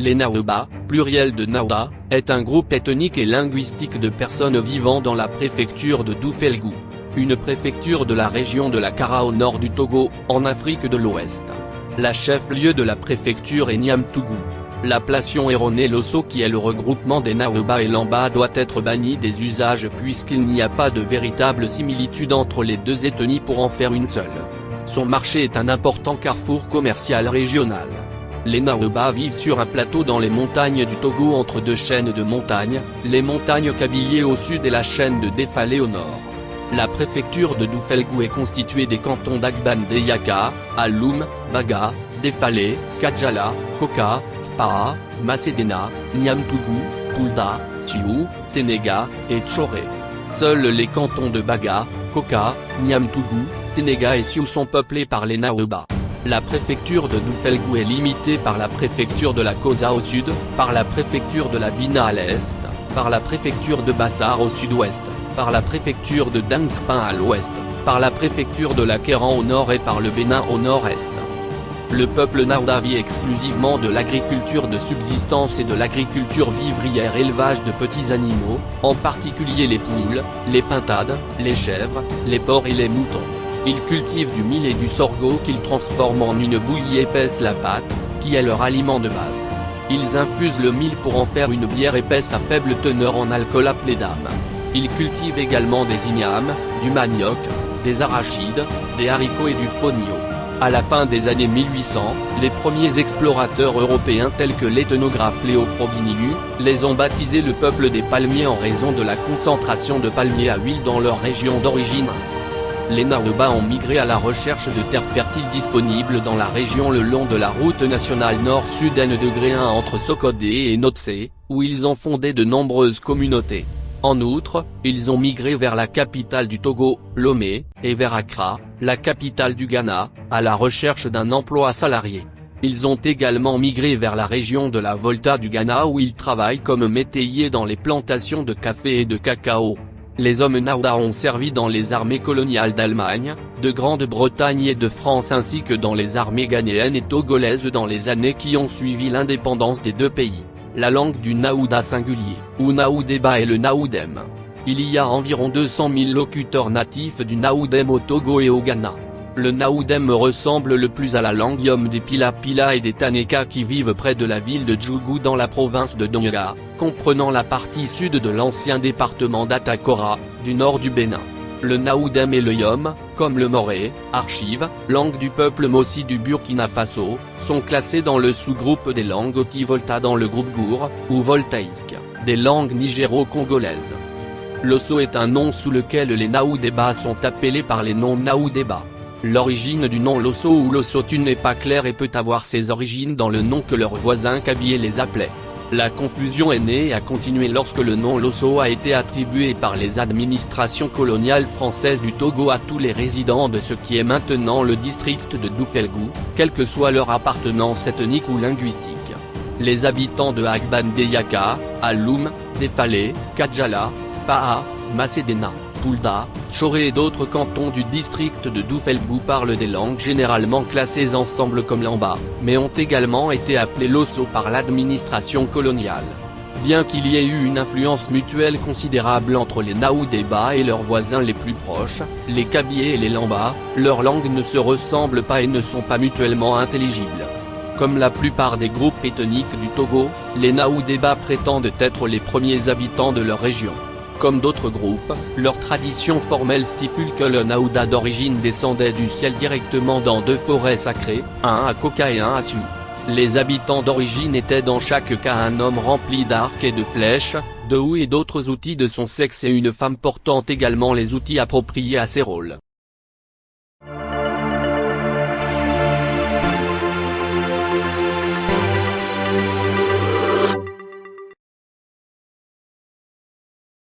Les Naouba, pluriel de Naouda, est un groupe ethnique et linguistique de personnes vivant dans la préfecture de Doufelgou, une préfecture de la région de la Kara au nord du Togo, en Afrique de l'Ouest. La chef-lieu de la préfecture est Niamtougou. L'appellation erronée Losso, qui est le regroupement des Naouba et Lamba, doit être bannie des usages puisqu'il n'y a pas de véritable similitude entre les deux ethnies pour en faire une seule. Son marché est un important carrefour commercial régional. Les Naouba vivent sur un plateau dans les montagnes du Togo entre deux chaînes de montagnes, les montagnes Kabylie au sud et la chaîne de Défalé au nord. La préfecture de Doufelgou est constituée des cantons d'Agbane-Deyaka, Aloum, Baga, Défalé, Kadjala, Koka, Kpaa, Massédena, Niamtougou, Poulda, Siou, Ténéga, et Tchoré. Seuls les cantons de Baga, Koka, Niamtougou, Ténéga et Siou sont peuplés par les Naouba. La préfecture de Doufelgou est limitée par la préfecture de la Kosa au sud, par la préfecture de la Bina à l'est, par la préfecture de Bassar au sud-ouest, par la préfecture de Dankpin à l'ouest, par la préfecture de la Kéran au nord et par le Bénin au nord-est. Le peuple Naouda vit exclusivement de l'agriculture de subsistance et de l'agriculture vivrière, élevage de petits animaux, en particulier les poules, les pintades, les chèvres, les porcs et les moutons. Ils cultivent du mil et du sorgho qu'ils transforment en une bouillie épaisse, la pâte, qui est leur aliment de base. Ils infusent le mil pour en faire une bière épaisse à faible teneur en alcool appelée dame. Ils cultivent également des ignames, du manioc, des arachides, des haricots et du fonio. À la fin des années 1800, les premiers explorateurs européens tels que l'ethnographe Léo Frobiniu, les ont baptisés le peuple des palmiers en raison de la concentration de palmiers à huile dans leur région d'origine. Les Naouba ont migré à la recherche de terres fertiles disponibles dans la région le long de la route nationale nord-sud N-1 entre Sokodé et Notsé, où ils ont fondé de nombreuses communautés. En outre, ils ont migré vers la capitale du Togo, Lomé, et vers Accra, la capitale du Ghana, à la recherche d'un emploi salarié. Ils ont également migré vers la région de la Volta du Ghana où ils travaillent comme métayers dans les plantations de café et de cacao. Les hommes Naouda ont servi dans les armées coloniales d'Allemagne, de Grande-Bretagne et de France ainsi que dans les armées ghanéennes et togolaises dans les années qui ont suivi l'indépendance des deux pays. La langue du Naouda singulier, ou Naoudéba, est le Naoudem. Il y a environ 200 000 locuteurs natifs du Naoudem au Togo et au Ghana. Le Naoudem ressemble le plus à la langue Yom des Pila-Pila et des Taneka qui vivent près de la ville de Djougou dans la province de Donga, comprenant la partie sud de l'ancien département d'Atakora, du nord du Bénin. Le Naoudem et le Yom, comme le Moré, archive, langue du peuple Mossi du Burkina Faso, sont classés dans le sous-groupe des langues Oti-Volta dans le groupe Gour, ou voltaïque, des langues nigéro-congolaises. Losso est un nom sous lequel les Naoudéba sont appelés par les noms Naoudéba. L'origine du nom Losso ou Lossotu n'est pas claire et peut avoir ses origines dans le nom que leurs voisins Kabylie les appelaient. La confusion est née et a continué lorsque le nom Losso a été attribué par les administrations coloniales françaises du Togo à tous les résidents de ce qui est maintenant le district de Doufelgou, quelle que soit leur appartenance ethnique ou linguistique. Les habitants de Agbane-Deyaka, Aloum, Défalé, Kadjala, Kpaa, Massédena, Poulda, Tchoré et d'autres cantons du district de Doufelgou parlent des langues généralement classées ensemble comme Lamba, mais ont également été appelés Losso par l'administration coloniale. Bien qu'il y ait eu une influence mutuelle considérable entre les Naoudéba et leurs voisins les plus proches, les Kabylie et les Lamba, leurs langues ne se ressemblent pas et ne sont pas mutuellement intelligibles. Comme la plupart des groupes ethniques du Togo, les Naoudéba prétendent être les premiers habitants de leur région. Comme d'autres groupes, leur tradition formelle stipule que le Naouda d'origine descendait du ciel directement dans deux forêts sacrées, un à Koka et un à Siou. Les habitants d'origine étaient dans chaque cas un homme rempli d'arcs et de flèches, de houes et d'autres outils de son sexe et une femme portant également les outils appropriés à ces rôles.